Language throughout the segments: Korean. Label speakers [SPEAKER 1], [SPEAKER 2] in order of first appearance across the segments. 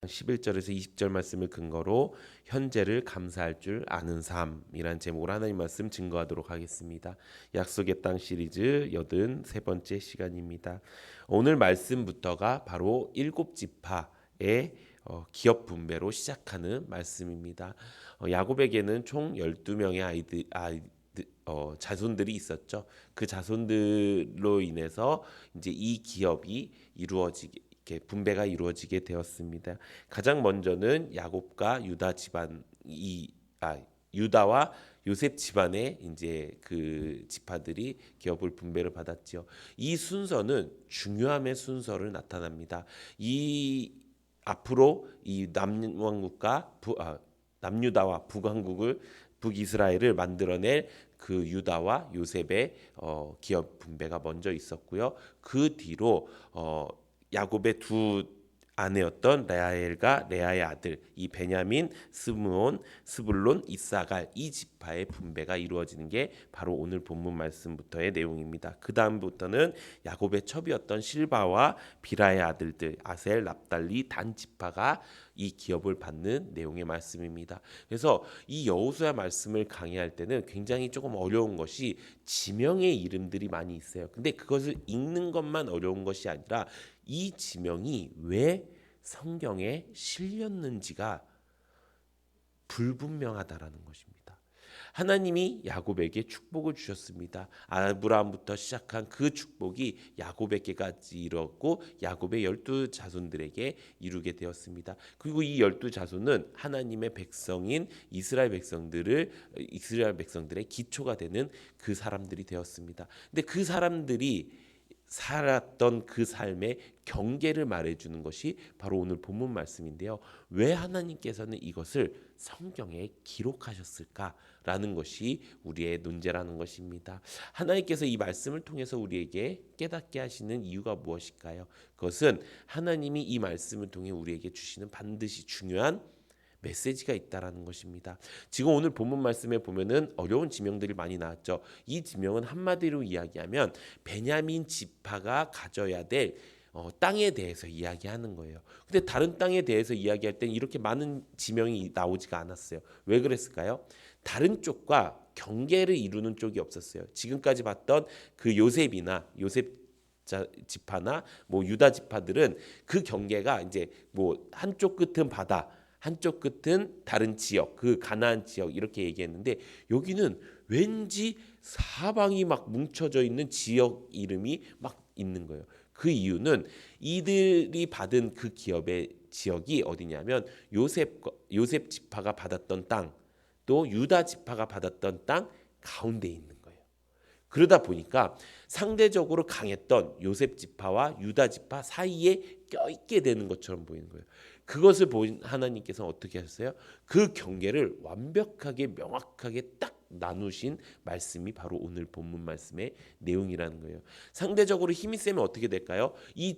[SPEAKER 1] 11절에서 20절 말씀을 근거로 현재를 감사할 줄 아는 삶이란 제목으로 하나님 말씀 증거하도록 하겠습니다. 약속의 땅 시리즈 83번째 시간입니다. 오늘 말씀부터가 바로 일곱 지파의 기업 분배로 시작하는 말씀입니다. 야곱에게는 총 12명의 자손들이 있었죠. 그 자손들로 인해서 이제 이 기업이 이루어지게 이렇게 분배가 이루어지게 되었습니다. 가장 먼저는 야곱과 유다 집안이 유다와 요셉 집안의 이제 그 지파들이 기업을 분배를 받았지요. 이 순서는 중요함의 순서를 나타납니다. 이 앞으로 이 남유다와 북이스라엘을 만들어낼 그 유다와 요셉의 기업 분배가 먼저 있었고요. 그 뒤로 야곱의 두 아내였던 레아엘과 레아의 아들 이 베냐민, 스므온, 스불론, 이사갈 이 지파의 분배가 이루어지는 게 바로 오늘 본문 말씀부터의 내용입니다. 그 다음부터는 야곱의 첩이었던 실바와 비라의 아들들 아셀, 납달리, 단 지파가 이 기업을 받는 내용의 말씀입니다. 그래서 이 여호수아 말씀을 강의할 때는 굉장히 조금 어려운 것이 지명의 이름들이 많이 있어요. 근데 그것을 읽는 것만 어려운 것이 아니라 이 지명이 왜 성경에 실렸는지가 불분명하다라는 것입니다. 하나님이 야곱에게 축복을 주셨습니다. 아브라함부터 시작한 그 축복이 야곱에게까지 이르렀고 야곱의 12자손들에게 이루게 되었습니다. 그리고 이 12자손은 하나님의 백성인 이스라엘 백성들의 기초가 되는 그 사람들이 되었습니다. 근데 그 사람들이 살았던 그 삶의 경계를 말해주는 것이 바로 오늘 본문 말씀인데요. 왜 하나님께서는 이것을 성경에 기록하셨을까라는 것이 우리의 논제라는 것입니다. 하나님께서 이 말씀을 통해서 우리에게 깨닫게 하시는 이유가 무엇일까요? 그것은 하나님이 이 말씀을 통해 우리에게 주시는 반드시 중요한 메시지가 있다라는 것입니다. 지금 오늘 본문 말씀에 보면은 어려운 지명들이 많이 나왔죠. 이 지명은 한마디로 이야기하면 베냐민 지파가 가져야 될 땅에 대해서 이야기하는 거예요. 근데 다른 땅에 대해서 이야기할 땐 이렇게 많은 지명이 나오지가 않았어요. 왜 그랬을까요? 다른 쪽과 경계를 이루는 쪽이 없었어요. 지금까지 봤던 그 요셉 지파나 뭐 유다 지파들은 그 경계가 이제 뭐 한쪽 끝은 바다 한쪽 끝은 다른 지역, 그 가나안 지역 이렇게 얘기했는데 여기는 왠지 사방이 막 뭉쳐져 있는 지역 이름이 막 있는 거예요. 그 이유는 이들이 받은 그 기업의 지역이 어디냐면 요셉 지파가 받았던 땅, 또 유다 지파가 받았던 땅 가운데 있는 거예요. 그러다 보니까 상대적으로 강했던 요셉 지파와 유다 지파 사이에 껴있게 되는 것처럼 보이는 거예요. 그것을 보인 하나님께서 어떻게 하셨어요? 그 경계를 완벽하게 명확하게 딱 나누신 말씀이 바로 오늘 본문 말씀의 내용이라는 거예요. 상대적으로 힘이 세면 어떻게 될까요? 이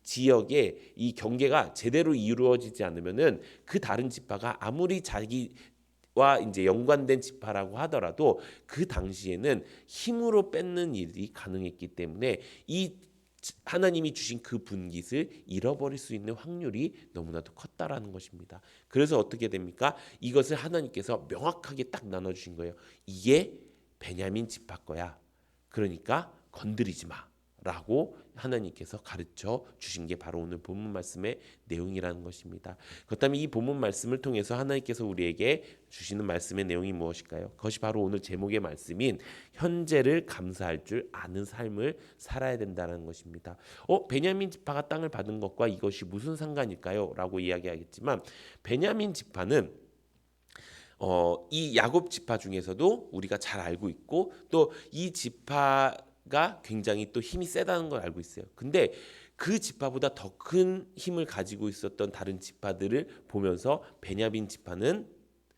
[SPEAKER 1] 지역의 이 경계가 제대로 이루어지지 않으면은 그 다른 지파가 아무리 자기와 이제 연관된 지파라고 하더라도 그 당시에는 힘으로 뺏는 일이 가능했기 때문에 이 하나님이 주신 그 분깃을 잃어버릴 수 있는 확률이 너무나도 컸다라는 것입니다. 그래서 어떻게 됩니까? 이것을 하나님께서 명확하게 딱 나눠주신 거예요. 이게 베냐민 지파 거야. 그러니까 건드리지 마라고 하나님께서 가르쳐 주신 게 바로 오늘 본문 말씀의 내용이라는 것입니다. 그렇다면 이 본문 말씀을 통해서 하나님께서 우리에게 주시는 말씀의 내용이 무엇일까요? 그것이 바로 오늘 제목의 말씀인 현재를 감사할 줄 아는 삶을 살아야 된다는 것입니다. 베냐민 지파가 땅을 받은 것과 이것이 무슨 상관일까요? 라고 이야기하겠지만 베냐민 지파는 이 야곱 지파 중에서도 우리가 잘 알고 있고 또 이 지파가 굉장히 또 힘이 세다는 걸 알고 있어요. 근데 그 지파보다 더 큰 힘을 가지고 있었던 다른 지파들을 보면서 베냐민 지파는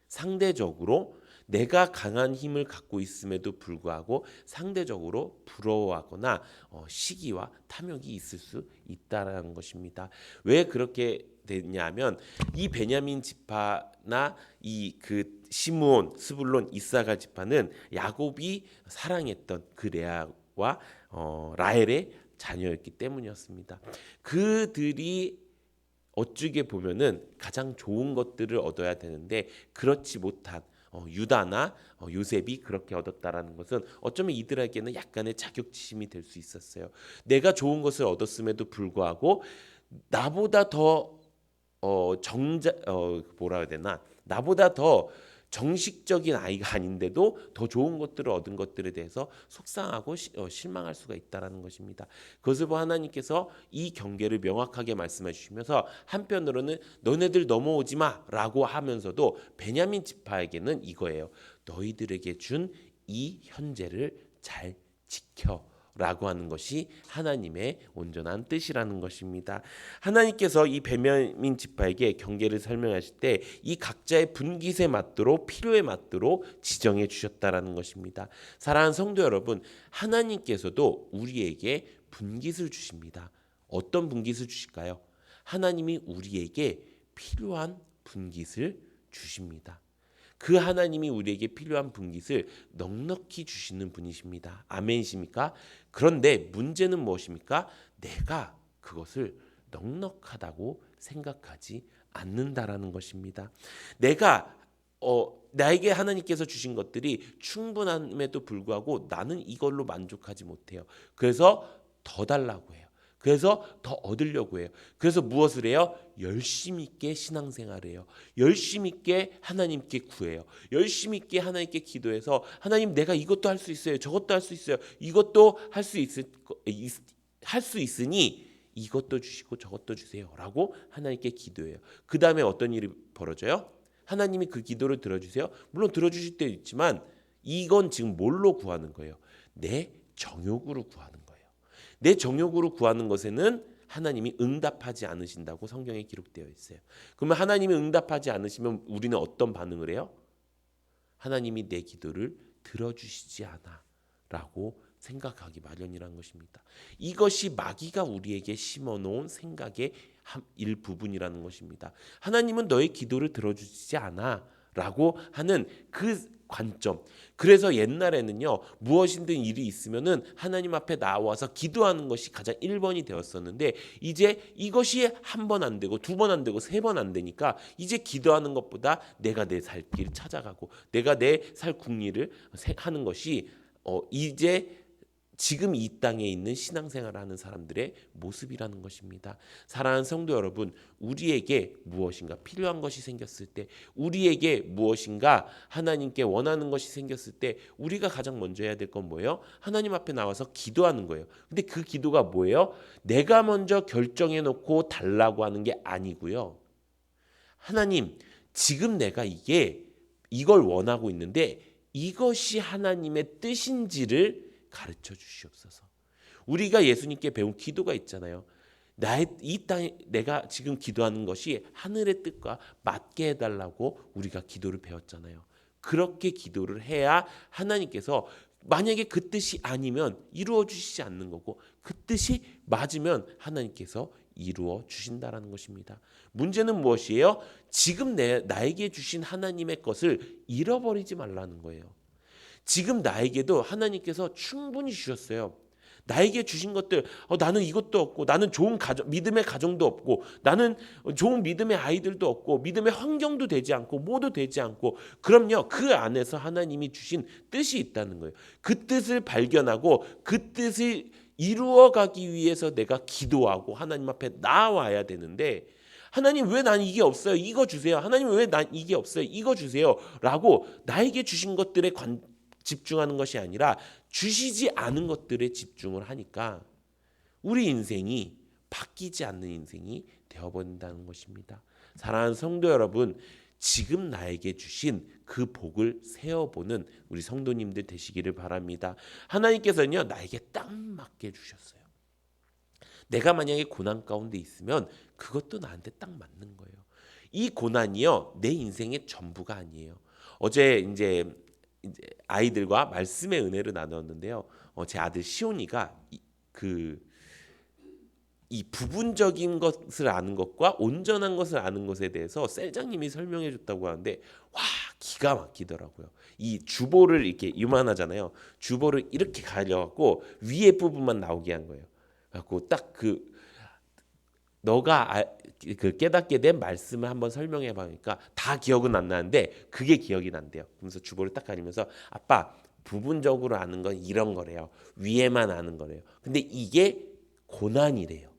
[SPEAKER 1] 상대적으로 내가 강한 힘을 갖고 있음에도 불구하고 상대적으로 부러워하거나 시기와 탐욕이 있을 수 있다라는 것입니다. 왜 그렇게 되냐면 이 베냐민 지파나 이 그 시므온, 스불론, 이사갈 지파는 야곱이 사랑했던 그 레아와 라헬의 자녀였기 때문이었습니다. 그들이 어찌게 보면은 가장 좋은 것들을 얻어야 되는데 그렇지 못한 유다나 요셉이 그렇게 얻었다라는 것은 어쩌면 이들에게는 약간의 자격지심이 될 수 있었어요. 내가 좋은 것을 얻었음에도 불구하고 나보다 더 뭐라 해야 되나, 나보다 더 정식적인 아이가 아닌데도 더 좋은 것들을 얻은 것들에 대해서 속상하고 실망할 수가 있다라는 것입니다. 그것을 보아 하나님께서 이 경계를 명확하게 말씀해 주시면서 한편으로는 너네들 넘어오지 마라고 하면서도 베냐민 지파에게는 이거예요. 너희들에게 준 이 현재를 잘 지켜. 라고 하는 것이 하나님의 온전한 뜻이라는 것입니다. 하나님께서 이 베냐민 지파에게 경계를 설명하실 때 이 각자의 분깃에 맞도록 필요에 맞도록 지정해 주셨다라는 것입니다. 사랑하는 성도 여러분, 하나님께서도 우리에게 분깃을 주십니다. 어떤 분깃을 주실까요? 하나님이 우리에게 필요한 분깃을 주십니다. 그 하나님이 우리에게 필요한 분깃을 넉넉히 주시는 분이십니다. 아멘이십니까? 그런데 문제는 무엇입니까? 내가 그것을 넉넉하다고 생각하지 않는다라는 것입니다. 내가 나에게 하나님께서 주신 것들이 충분함에도 불구하고 나는 이걸로 만족하지 못해요. 그래서 더 달라고 해요. 그래서 더 얻으려고 해요. 그래서 무엇을 해요? 열심히 있게 신앙생활을 해요. 열심히 있게 하나님께 구해요. 열심히 있게 하나님께 기도해서 하나님, 내가 이것도 할 수 있어요. 저것도 할 수 있어요. 이것도 할 수 있으니 이것도 주시고 저것도 주세요. 라고 하나님께 기도해요. 그 다음에 어떤 일이 벌어져요? 하나님이 그 기도를 들어주세요. 물론 들어주실 때 있지만 이건 지금 뭘로 구하는 거예요? 내 정욕으로 구하는 거예요. 내 정욕으로 구하는 것에는 하나님이 응답하지 않으신다고 성경에 기록되어 있어요. 그러면 하나님이 응답하지 않으시면 우리는 어떤 반응을 해요? 하나님이 내 기도를 들어주시지 않아 라고 생각하기 마련이라는 것입니다. 이것이 마귀가 우리에게 심어놓은 생각의 일부분이라는 것입니다. 하나님은 너의 기도를 들어주시지 않아 라고 하는 그 관점. 그래서 옛날에는요, 무엇이든 일이 있으면은 하나님 앞에 나와서 기도하는 것이 가장 1번이 되었었는데 이제 이것이 한 번 안 되고 두 번 안 되고 세 번 안 되니까 이제 기도하는 것보다 내가 내 살 길을 찾아가고 내가 내 살 궁리를 하는 것이 이제 지금 이 땅에 있는 신앙생활을 하는 사람들의 모습이라는 것입니다. 사랑하는 성도 여러분, 우리에게 무엇인가 필요한 것이 생겼을 때, 우리에게 무엇인가 하나님께 원하는 것이 생겼을 때 우리가 가장 먼저 해야 될 건 뭐예요? 하나님 앞에 나와서 기도하는 거예요. 근데 그 기도가 뭐예요? 내가 먼저 결정해 놓고 달라고 하는 게 아니고요. 하나님, 지금 내가 이걸 원하고 있는데 이것이 하나님의 뜻인지를 가르쳐 주시옵소서. 우리가 예수님께 배운 기도가 있잖아요. 이 땅에 내가 지금 기도하는 것이 하늘의 뜻과 맞게 해달라고 우리가 기도를 배웠잖아요. 그렇게 기도를 해야 하나님께서 만약에 그 뜻이 아니면 이루어 주시지 않는 거고 그 뜻이 맞으면 하나님께서 이루어 주신다라는 것입니다. 문제는 무엇이에요? 지금 나에게 주신 하나님의 것을 잃어버리지 말라는 거예요. 지금 나에게도 하나님께서 충분히 주셨어요. 나에게 주신 것들, 나는 이것도 없고, 나는 좋은 믿음의 가정도 없고, 나는 좋은 믿음의 아이들도 없고, 믿음의 환경도 되지 않고, 뭐도 되지 않고, 그럼요, 그 안에서 하나님이 주신 뜻이 있다는 거예요. 그 뜻을 발견하고, 그 뜻을 이루어가기 위해서 내가 기도하고 하나님 앞에 나와야 되는데, 하나님, 왜 난 이게 없어요? 이거 주세요. 하나님, 왜 난 이게 없어요? 이거 주세요. 라고 나에게 주신 것들에 집중하는 것이 아니라 주시지 않은 것들에 집중을 하니까 우리 인생이 바뀌지 않는 인생이 되어버린다는 것입니다. 사랑하는 성도 여러분, 지금 나에게 주신 그 복을 세어보는 우리 성도님들 되시기를 바랍니다. 하나님께서는요, 나에게 딱 맞게 주셨어요. 내가 만약에 고난 가운데 있으면 그것도 나한테 딱 맞는 거예요. 이 고난이요, 내 인생의 전부가 아니에요. 어제 이제 아이들과 말씀의 은혜를 나눴는데요. 제 아들 시온이가 이 부분적인 것을 아는 것과 온전한 것을 아는 것에 대해서 셀장님이 설명해 줬다고 하는데 와, 기가 막히더라고요. 이 주보를 이렇게 이만하잖아요. 주보를 이렇게 가려갖고 위에 부분만 나오게 한 거예요. 그래갖고 딱 너가 그 깨닫게 된 말씀을 한번 설명해 봐니까 다 기억은 안 나는데 그게 기억이 난대요. 그러면서 주보를 딱 가리면서 아빠 부분적으로 아는 건 이런 거래요. 위에만 아는 거래요. 근데 이게 고난이래요.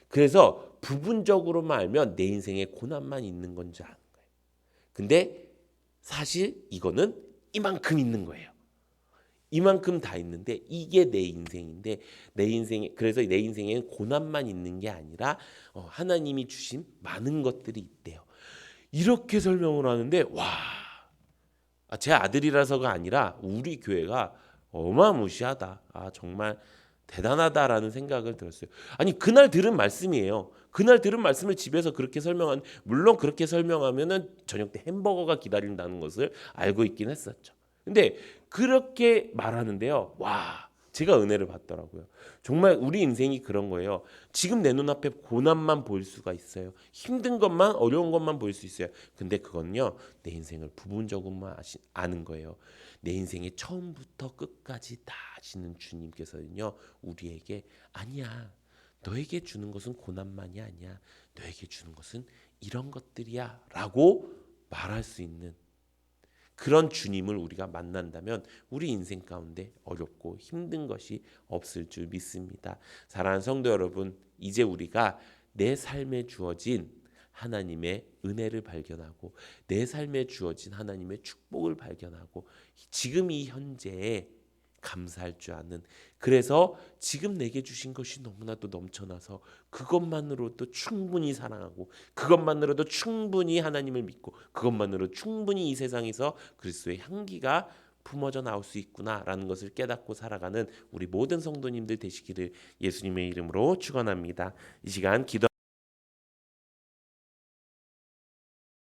[SPEAKER 1] 그래서 부분적으로만 알면 내 인생에 고난만 있는 건 줄 아는 거예요. 근데 사실 이거는 이만큼 있는 거예요. 이만큼 다 있는데 이게 내 인생인데 내 인생에 그래서 내 인생에는 고난만 있는 게 아니라 하나님이 주신 많은 것들이 있대요. 이렇게 설명을 하는데 와, 제 아들이라서가 아니라 우리 교회가 어마무시하다. 정말 대단하다라는 생각을 들었어요. 아니 그날 들은 말씀이에요. 그날 들은 말씀을 집에서 그렇게 설명한 물론 그렇게 설명하면은 저녁 때 햄버거가 기다린다는 것을 알고 있긴 했었죠. 근데 그렇게 말하는데요. 와, 제가 은혜를 받더라고요. 정말 우리 인생이 그런 거예요. 지금 내 눈앞에 고난만 보일 수가 있어요. 힘든 것만 어려운 것만 보일 수 있어요. 근데 그건요. 내 인생을 부분적으로만 아는 거예요. 내 인생의 처음부터 끝까지 다 아시는 주님께서는요. 우리에게 아니야. 너에게 주는 것은 고난만이 아니야. 너에게 주는 것은 이런 것들이야 라고 말할 수 있는 그런 주님을 우리가 만난다면 우리 인생 가운데 어렵고 힘든 것이 없을 줄 믿습니다. 사랑하는 성도 여러분, 이제 우리가 내 삶에 주어진 하나님의 은혜를 발견하고 내 삶에 주어진 하나님의 축복을 발견하고 지금 이 현재에 감사할 줄 아는 그래서 지금 내게 주신 것이 너무나도 넘쳐나서 그것만으로도 충분히 사랑하고 그것만으로도 충분히 하나님을 믿고 그것만으로 충분히 이 세상에서 그리스도의 향기가 품어져 나올 수 있구나라는 것을 깨닫고 살아가는 우리 모든 성도님들 되시기를 예수님의 이름으로 축원합니다. 이 시간 기도